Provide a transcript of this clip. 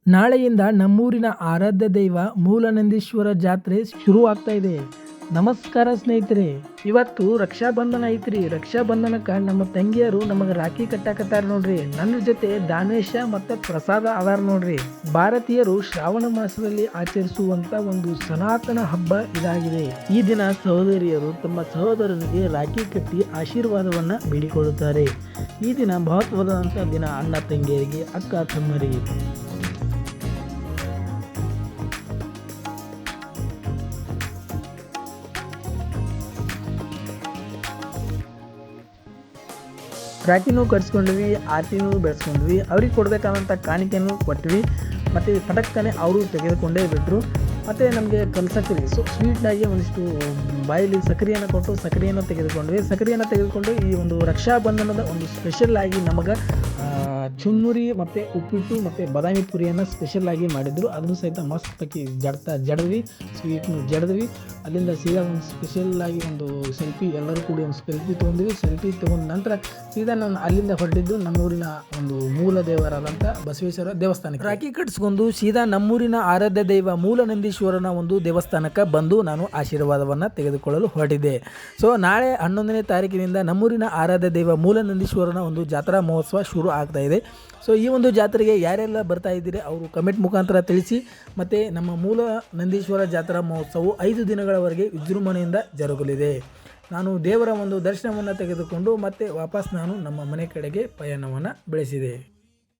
ನಾಳೆಯಿಂದ ನಮ್ಮೂರಿನ ಆರಾಧ್ಯ ದೈವ ಮೂಲನಂದೀಶ್ವರ ಜಾತ್ರೆ ಶುರು ಆಗ್ತಾ ಇದೆ. ನಮಸ್ಕಾರ ಸ್ನೇಹಿತರೆ, ಇವತ್ತು ರಕ್ಷಾಬಂಧನ ಐತ್ರಿ. ರಕ್ಷಾಬಂಧನಕ್ಕೆ ನಮ್ಮ ತಂಗಿಯರು ನಮಗೆ ರಾಖಿ ಕಟ್ಟಾಕತ್ತಾರ ನೋಡ್ರಿ. ನನ್ನ ಜೊತೆ ದಾನೇಶ ಮತ್ತು ಪ್ರಸಾದ ಅದಾರ ನೋಡ್ರಿ. ಭಾರತೀಯರು ಶ್ರಾವಣ ಮಾಸದಲ್ಲಿ ಆಚರಿಸುವಂತ ಒಂದು ಸನಾತನ ಹಬ್ಬ ಇದಾಗಿದೆ. ಈ ದಿನ ಸಹೋದರಿಯರು ತಮ್ಮ ಸಹೋದರನಿಗೆ ರಾಖಿ ಕಟ್ಟಿ ಆಶೀರ್ವಾದವನ್ನ ಬೇಡಿಕೊಳ್ಳುತ್ತಾರೆ. ಈ ದಿನ ಮಹತ್ವದಂತ ದಿನ ಅಣ್ಣ ತಂಗಿಯರಿಗೆ, ಅಕ್ಕ ತಮ್ಮರಿಗೆ. ರಾಖಿನೂ ಕಟ್ಸ್ಕೊಂಡ್ವಿ, ಆರತಿನೂ ಬೆಳೆಸ್ಕೊಂಡ್ವಿ, ಅವ್ರಿಗೆ ಕೊಡಬೇಕಾದಂಥ ಕಾಣಿಕೆನೂ ಕೊಟ್ವಿ. ಮತ್ತು ಪಟಕ್ಕನೆ ಅವರು ತೆಗೆದುಕೊಂಡೇ ಬಿಟ್ಟರು. ಮತ್ತು ನಮಗೆ ಕಲ್ಸಕ್ರಿ ಸ್ವೀಟ್ನಾಗಿ ಒಂದಿಷ್ಟು ಬಾಯಲ್ಲಿ ಸಕ್ಕರೆಯನ್ನು ಕೊಟ್ಟು ಸಕ್ಕರೆಯನ್ನು ತೆಗೆದುಕೊಂಡ್ವಿ. ಸಕ್ಕರೆಯನ್ನು ತೆಗೆದುಕೊಂಡು ಈ ಒಂದು ರಕ್ಷಾಬಂಧನದ ಒಂದು ಸ್ಪೆಷಲ್ ಆಗಿ ನಮಗೆ ಚುನ್ಮುರಿ ಮತ್ತು ಉಪ್ಪಿಟ್ಟು ಮತ್ತು ಬಾದಾಮಿ ಪುರಿಯನ್ನು ಸ್ಪೆಷಲ್ ಆಗಿ ಮಾಡಿದ್ರು. ಅದನ್ನು ಸಹಿತ ಮಸ್ತಾಗಿ ಜಡದ್ವಿ, ಸ್ವೀಟ್ನು ಜಡದ್ವಿ. ಅಲ್ಲಿಂದ ಸೀದಾ ಒಂದು ಸ್ಪೆಷಲ್ ಆಗಿ ಒಂದು ಸೆಲ್ಫಿ, ಎಲ್ಲರೂ ಕೂಡಿ ಒಂದು ಸೆಲ್ಫಿ ತೊಗೊಂಡ್ವಿ. ಸೆಲ್ಫಿ ತೊಗೊಂಡ ನಂತರ ಸೀದಾ ನಾನು ಅಲ್ಲಿಂದ ಹೊರಟಿದ್ದು ನಮ್ಮೂರಿನ ಒಂದು ಮೂಲ ದೇವರಾದಂಥ ಬಸವೇಶ್ವರ ದೇವಸ್ಥಾನಕ್ಕೆ. ರಾಖಿ ಕಟ್ಸ್ಕೊಂಡು ಸೀದಾ ನಮ್ಮೂರಿನ ಆರಾಧ್ಯ ದೈವ ಮೂಲನಂದೀಶ್ವರನ ಒಂದು ದೇವಸ್ಥಾನಕ್ಕೆ ಬಂದು ನಾನು ಆಶೀರ್ವಾದವನ್ನು ತೆಗೆದುಕೊಳ್ಳಲು ಹೊರಟಿದ್ದೆ. ಸೊ ನಾಳೆ 11ನೇ ತಾರೀಕಿನಿಂದ ನಮ್ಮೂರಿನ ಆರಾಧ್ಯ ದೈವ ಮೂಲನಂದೀಶ್ವರನ ಒಂದು ಜಾತ್ರಾ ಮಹೋತ್ಸವ ಶುರು ಆಗ್ತಾ ಇದೆ. ಸೊ ಈ ಒಂದು ಜಾತ್ರೆಗೆ ಯಾರೆಲ್ಲ ಬರ್ತಾ ಇದ್ದೀರಿ ಅವರು ಕಮೆಂಟ್ ಮುಖಾಂತರ ತಿಳಿಸಿ. ಮತ್ತು ನಮ್ಮ ಮೂಲ ನಂದೀಶ್ವರ ಜಾತ್ರಾ ಮಹೋತ್ಸವವು 5 ದಿನಗಳವರೆಗೆ ವಿಜೃಂಭಣೆಯಿಂದ ಜರುಗಲಿದೆ. ನಾನು ದೇವರ ಒಂದು ದರ್ಶನವನ್ನು ತೆಗೆದುಕೊಂಡು ಮತ್ತೆ ವಾಪಸ್ ನಾನು ನಮ್ಮ ಮನೆ ಕಡೆಗೆ ಪಯಣವನ್ನು ಬೆಳೆಸಿದೆ.